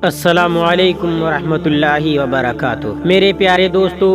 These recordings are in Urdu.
السلام علیکم ورحمۃ اللہ وبرکاتہ۔ میرے پیارے دوستو،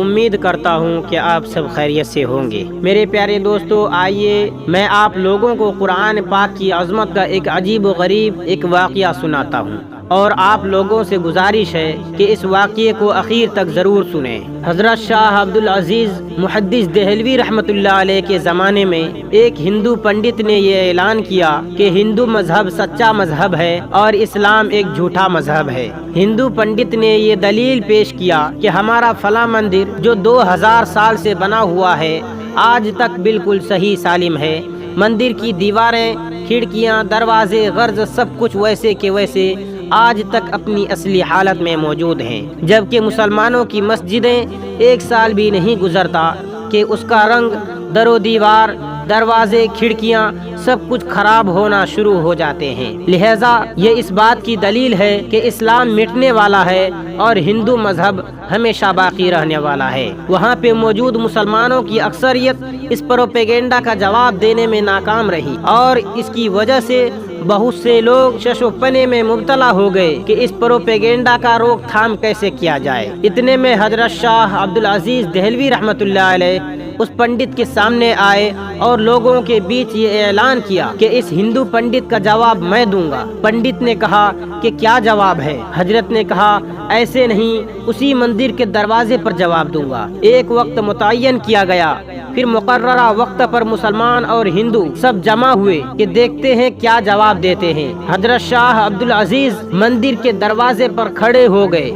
امید کرتا ہوں کہ آپ سب خیریت سے ہوں گے۔ میرے پیارے دوستو، آئیے میں آپ لوگوں کو قرآن پاک کی عظمت کا ایک عجیب و غریب ایک واقعہ سناتا ہوں، اور آپ لوگوں سے گزارش ہے کہ اس واقعے کو اخیر تک ضرور سنیں۔ حضرت شاہ عبدالعزیز محدث دہلوی رحمۃ اللہ علیہ کے زمانے میں ایک ہندو پنڈت نے یہ اعلان کیا کہ ہندو مذہب سچا مذہب ہے اور اسلام ایک جھوٹا مذہب ہے۔ ہندو پنڈت نے یہ دلیل پیش کیا کہ ہمارا فلاں مندر جو 2000 سال سے بنا ہوا ہے آج تک بالکل صحیح سالم ہے۔ مندر کی دیواریں، کھڑکیاں، دروازے، غرض سب کچھ ویسے کے ویسے آج تک اپنی اصلی حالت میں موجود ہیں، جبکہ مسلمانوں کی مسجدیں 1 سال بھی نہیں گزرتا کہ اس کا رنگ، در و دیوار، دروازے، کھڑکیاں سب کچھ خراب ہونا شروع ہو جاتے ہیں۔ لہٰذا یہ اس بات کی دلیل ہے کہ اسلام مٹنے والا ہے اور ہندو مذہب ہمیشہ باقی رہنے والا ہے۔ وہاں پہ موجود مسلمانوں کی اکثریت اس پروپیگنڈا کا جواب دینے میں ناکام رہی، اور اس کی وجہ سے بہت سے لوگ شش و پنے میں مبتلا ہو گئے کہ اس پروپیگنڈا کا روک تھام کیسے کیا جائے۔ اتنے میں حضرت شاہ عبدالعزیز دہلوی رحمۃ اللہ علیہ اس پنڈت کے سامنے آئے اور لوگوں کے بیچ یہ اعلان کیا کہ اس ہندو پنڈت کا جواب میں دوں گا۔ پنڈت نے کہا کہ کیا جواب ہے؟ حضرت نے کہا ایسے نہیں، اسی مندر کے دروازے پر جواب دوں گا۔ ایک وقت متعین کیا گیا، پھر مقررہ وقت پر مسلمان اور ہندو سب جمع ہوئے کہ دیکھتے ہیں کیا جواب دیتے ہیں۔ حضرت شاہ عبدالعزیز مندر کے دروازے پر کھڑے ہو گئے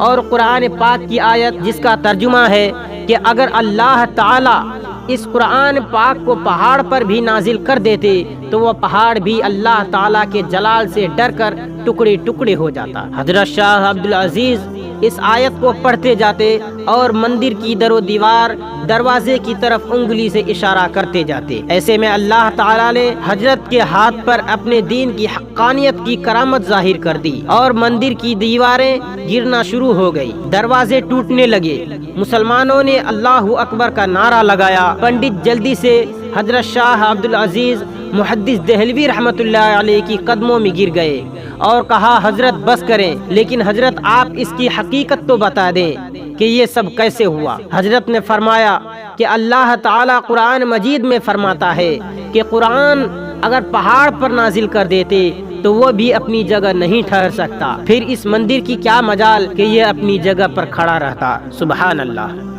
اور قرآن پاک کی آیت جس کا ترجمہ ہے کہ اگر اللہ تعالی اس قرآن پاک کو پہاڑ پر بھی نازل کر دیتے تو وہ پہاڑ بھی اللہ تعالیٰ کے جلال سے ڈر کر ٹکڑے ٹکڑے ہو جاتا۔ حضرت شاہ عبدالعزیز اس آیت کو پڑھتے جاتے اور مندر کی در و دیوار، دروازے کی طرف انگلی سے اشارہ کرتے جاتے۔ ایسے میں اللہ تعالیٰ نے حضرت کے ہاتھ پر اپنے دین کی حقانیت کی کرامت ظاہر کر دی، اور مندر کی دیواریں گرنا شروع ہو گئی، دروازے ٹوٹنے لگے۔ مسلمانوں نے اللہ اکبر کا نعرہ لگایا۔ پنڈت جلدی سے حضرت شاہ عبدالعزیز محدث دہلوی رحمۃ اللہ علیہ کی قدموں میں گر گئے اور کہا حضرت بس کریں، لیکن حضرت آپ اس کی حقیقت تو بتا دیں کہ یہ سب کیسے ہوا۔ حضرت نے فرمایا کہ اللہ تعالیٰ قرآن مجید میں فرماتا ہے کہ قرآن اگر پہاڑ پر نازل کر دیتے تو وہ بھی اپنی جگہ نہیں ٹھہر سکتا، پھر اس مندر کی کیا مجال کہ یہ اپنی جگہ پر کھڑا رہتا۔ سبحان اللہ۔